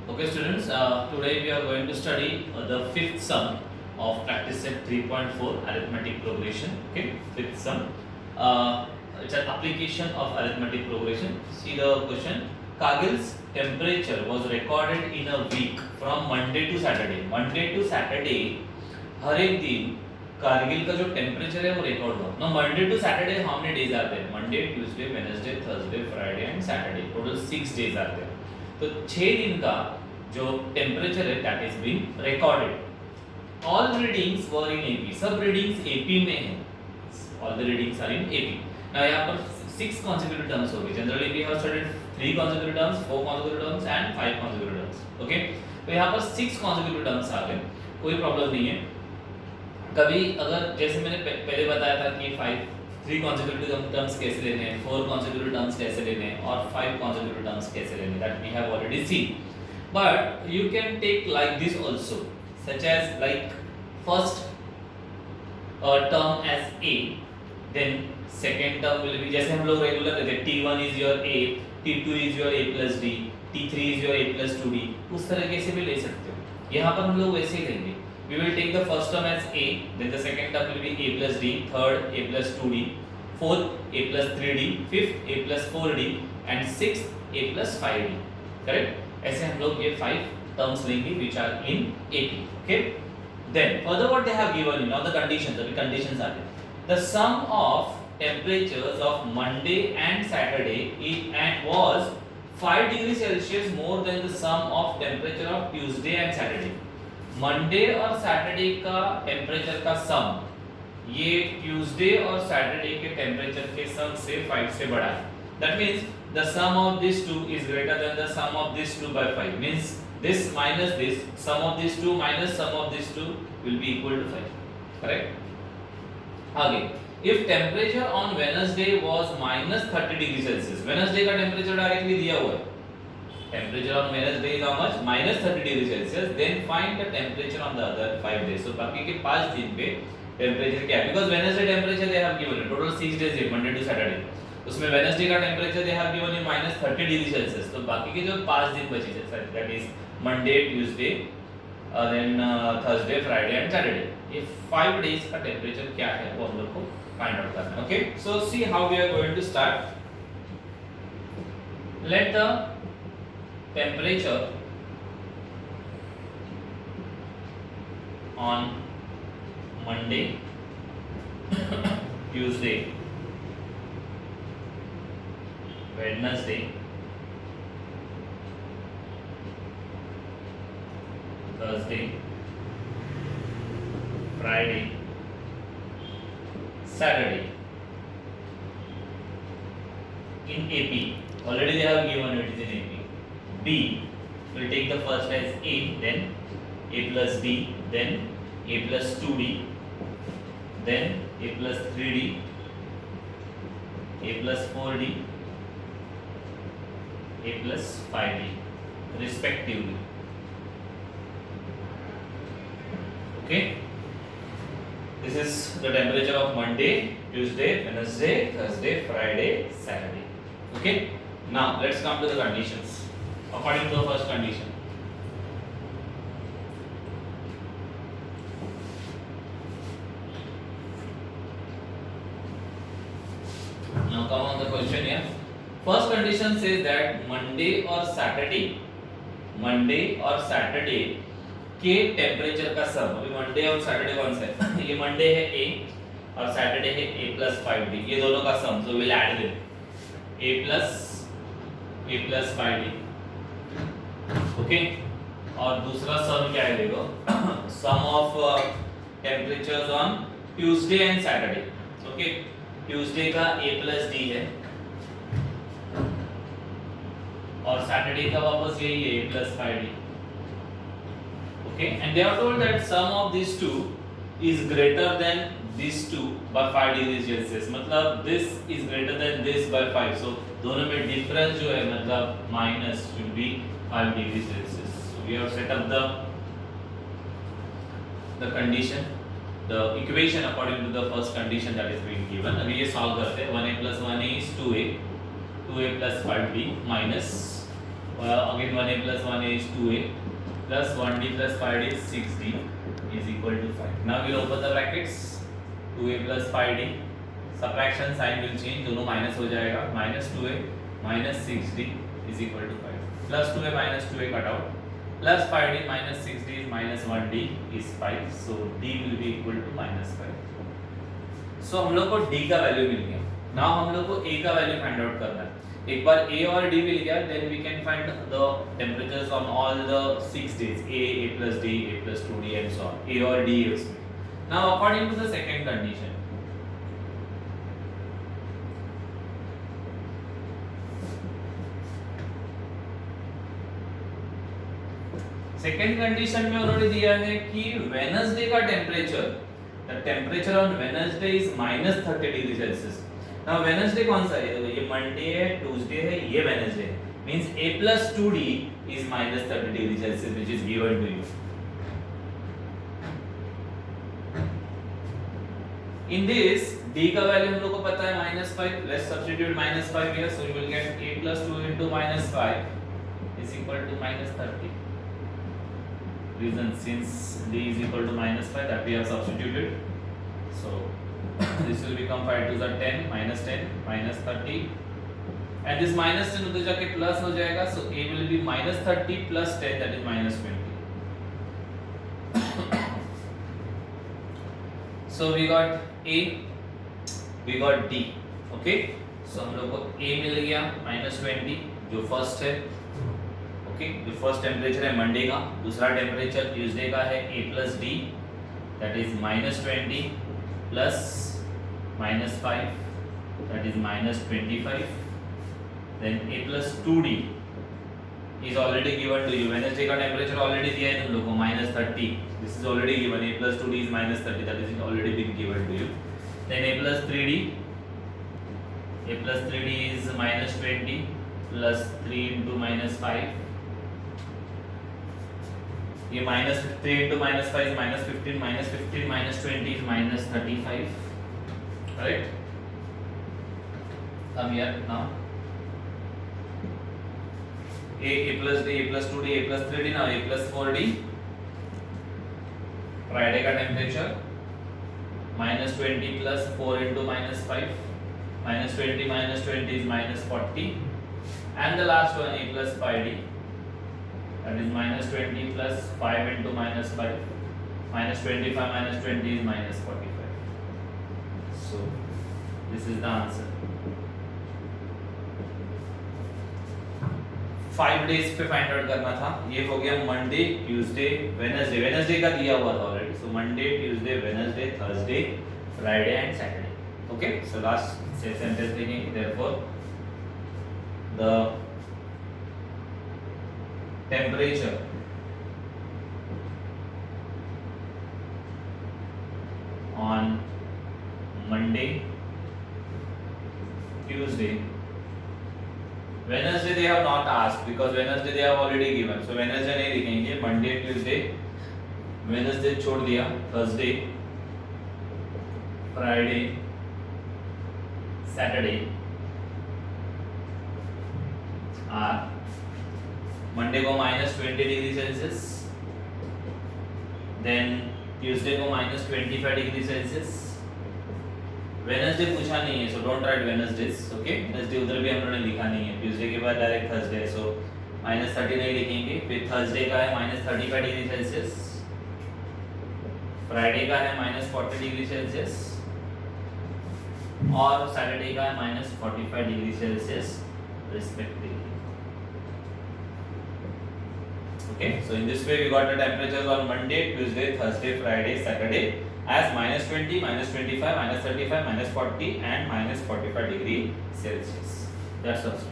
Okay, students, today we are going to study the fifth sum of practice set 3.4 arithmetic progression. Okay, fifth sum. It's an application of arithmetic progression. See the question. Kargil's temperature was recorded in a week from Monday to Saturday. Monday to Saturday हर एक दिन कारगिल का जो temperature है वो record हुआ ना. Monday to Saturday how many days आते हैं? Monday, Tuesday, Wednesday, Thursday, Friday and Saturday. Total 6 days आते हैं. तो 6 दिन का जो टेम्परेचर है that is been recorded. All readings were in AP. सब रीडिंग्स एपी में है. All the readings are in AP. Now यहाँ पर 6 consecutive terms हो गए. Generally we have studied 3 consecutive terms, 4 consecutive terms and 5 consecutive terms. Okay, तो यहाँ पर 6 consecutive terms आ गए. कोई प्रॉब्लम नहीं है. कभी अगर जैसे मैंने पहले बताया था कि 3 consecutive terms कैसे लेने हैं, 4 consecutive terms कैसे लेने हैं और 5 consecutive terms कैसे लेने हैं, that we have already seen. But you can take like this also, such as like first term as a, then second term will be जैसे हम लोग रेगुलर लेते हैं t1 is your a, t2 is your a plus d, t3 is your a plus 2d. उस तरीके से भी ले सकते हो. यहाँ पर हम लोग वैसे ही लेंगे. We will take the first term as a, then the second term will be a plus d, third a plus 2d, fourth a plus 3d, fifth a plus 4d and sixth a plus 5d. Correct? ऐसे हम लोग ये 5 terms लेंगे which are in AP. Okay? Then further what they have given you now the conditions. अभी conditions आ गए. The sum of temperatures of Monday and Saturday and was 5 degrees Celsius more than the sum of temperature of Tuesday and Saturday. Monday और Saturday का temperature का सम ये Tuesday और Saturday के temperature के सम से 5 से बड़ा है. That means the sum of this two is greater than the sum of this two by 5. Means this minus this, sum of this two minus sum of this two will be equal to 5. Correct? आगे, if temperature on Wednesday was -30 degree Celsius. Wednesday का temperature directly दिया हुआ है. Temperature on Wednesday is how much? -30 degree Celsius. Then find the temperature on the other 5 days. So बाकी के 5 दिन पे temperature क्या है? Because Wednesday temperature they have given it. Total 6 days है Monday to Saturday. उसमें Wednesday का temperature they have given you -30 degree Celsius. तो बाकी के जो 5 दिन बचे हैं, that is Monday, Tuesday, then Thursday, Friday and Saturday. ये 5 days का टेम्परेचर क्या है वो हम लोग को फाइंड आउट करना है. Okay? So see how we are going to start. Let the temperature on Monday, Tuesday, Wednesday, Thursday, Friday, Saturday in AP. Already they have given it is in AP. B will take the first as a, then a plus d, then a plus 2d, then a plus 3d, a plus 4d, a plus 5d respectively. Okay, this is the temperature of Monday, Tuesday, Wednesday, Thursday, Friday, Saturday. Okay, now let's come to the conditions. According to the first condition, now come on the question here. First condition says that Monday or Saturday के temperature का सम. अभी Monday और Saturday कौन सा है? ये Monday है a और सैटरडे है a plus 5d. ये दोनों का sum, so we'll add them a plus 5d. Okay, और दूसरा सम क्या है देखो, sum of temperatures on Tuesday and Saturday. Okay, Tuesday का a plus d है और सैटरडे का वापस यही है a plus 5d. Okay, and they are told that sum of this two is greater than this two by 5 degree Celsius. मतलब this is greater than this by 5. So दोनों में difference जो है मतलब minus should be 5 degree Celsius. So we have set up the condition, the equation according to the first condition that is being given. अभी ये solve करते हैं. 1a plus 1a is 2a, 2a plus 5b minus again 1a plus 1a is 2a plus 1d plus 5d is 6d is equal to 5. Now we'll open the brackets. 2a plus 5d, subtraction sign will change, दोनों minus हो जाएगा, minus 2a minus 6d is equal to 5 plus 2a minus 2a cut out plus 5d minus 6d is minus 1d is 5, so d will be equal to minus 5. So हम लोग को d का value मिल गया. Now हम लोग को a का value find out करना है. एक बार a और d मिल गया, then we can find the temperatures on all the 6 days, a plus d, a plus 2d and so on. A और d है उसमें. Now according to the second condition, second condition में उन्होंने दिया है कि वेडनेसडे का temperature, the temperature on Wednesday is -30 degree Celsius. Now Wednesday कौन सा है? देखो ये मंडे है, ट्यूसडे है, ये वेडनेसडे है. Means a plus 2d is -30 degree Celsius which is given to you. In this d का वैल्यू हम लोग को पता है -5. Let's substitute -5 here, so you will get a plus 2 into -5 is equal to -30. Reason, since d is equal to -5, that we have substituted, so this will become 5 to the 10 minus 10 minus 30 and this minus 10 उधर जाके plus हो जाएगा, so a will be -30 plus 10, that is -20. So we got a, we got d. Okay, so हम लोग को a मिल गया -20 जो first है. ओके, जो फर्स्ट टेम्परेचर है मंडे का, दूसरा टेम्परेचर ट्यूसडे का है a plus d, that is -20 plus -5, that is -25. Then a plus 2d is already given to you. Wednesday का टेम्परेचर ऑलरेडी दिया है तुम लोग को -30. This is already given. a plus 2d is -30, that is already been given to you. Then a plus 3d, a plus 3d is -20 plus 3 into -5. ये -3 into -5 is -15, -15 -20 is -35. Correct? Come here now. a plus d, a plus 2d, a plus 3d. Now a plus 4d. Friday का temperature -20 plus 4 into -5, -20 is -40, and the last one a plus 5d, that is -20 plus 5 into -5, -25 -20 is -45. So this is the answer. 5 days पे find out करना था. ये हो गया Monday, Tuesday, Wednesday. Wednesday का दिया हुआ था already, so Monday, Tuesday, Wednesday, Thursday, Friday and Saturday. Okay, so last sentence देखेंगे. Therefore the temperature on Monday, Tuesday, Wednesday they have not asked because Wednesday they have already given, so Wednesday नहीं लिखेंगे. Monday, Tuesday, Wednesday छोड़ दिया. Thursday, Friday, Saturday are Monday को -20 degree Celsius, then Tuesday को -25 degree Celsius. Wednesday पूछा नहीं है, so don't write Wednesday's. Okay, Wednesday उधर भी हम लोगों ने लिखा नहीं है. ट्यूसडे के बाद डायरेक्ट थर्सडे है, सो -30 नहीं लिखेंगे. फिर थर्सडे का है -35 डिग्री सेल्सियस, फ्राइडे का है -40 डिग्री सेल्सियस और सैटरडे का है -45 degree Celsius respectively. Okay, so in this way we got the temperatures on Monday, Tuesday, Thursday, Friday, Saturday as -20, -25, -35, -40 and -45 degree Celsius. That's all.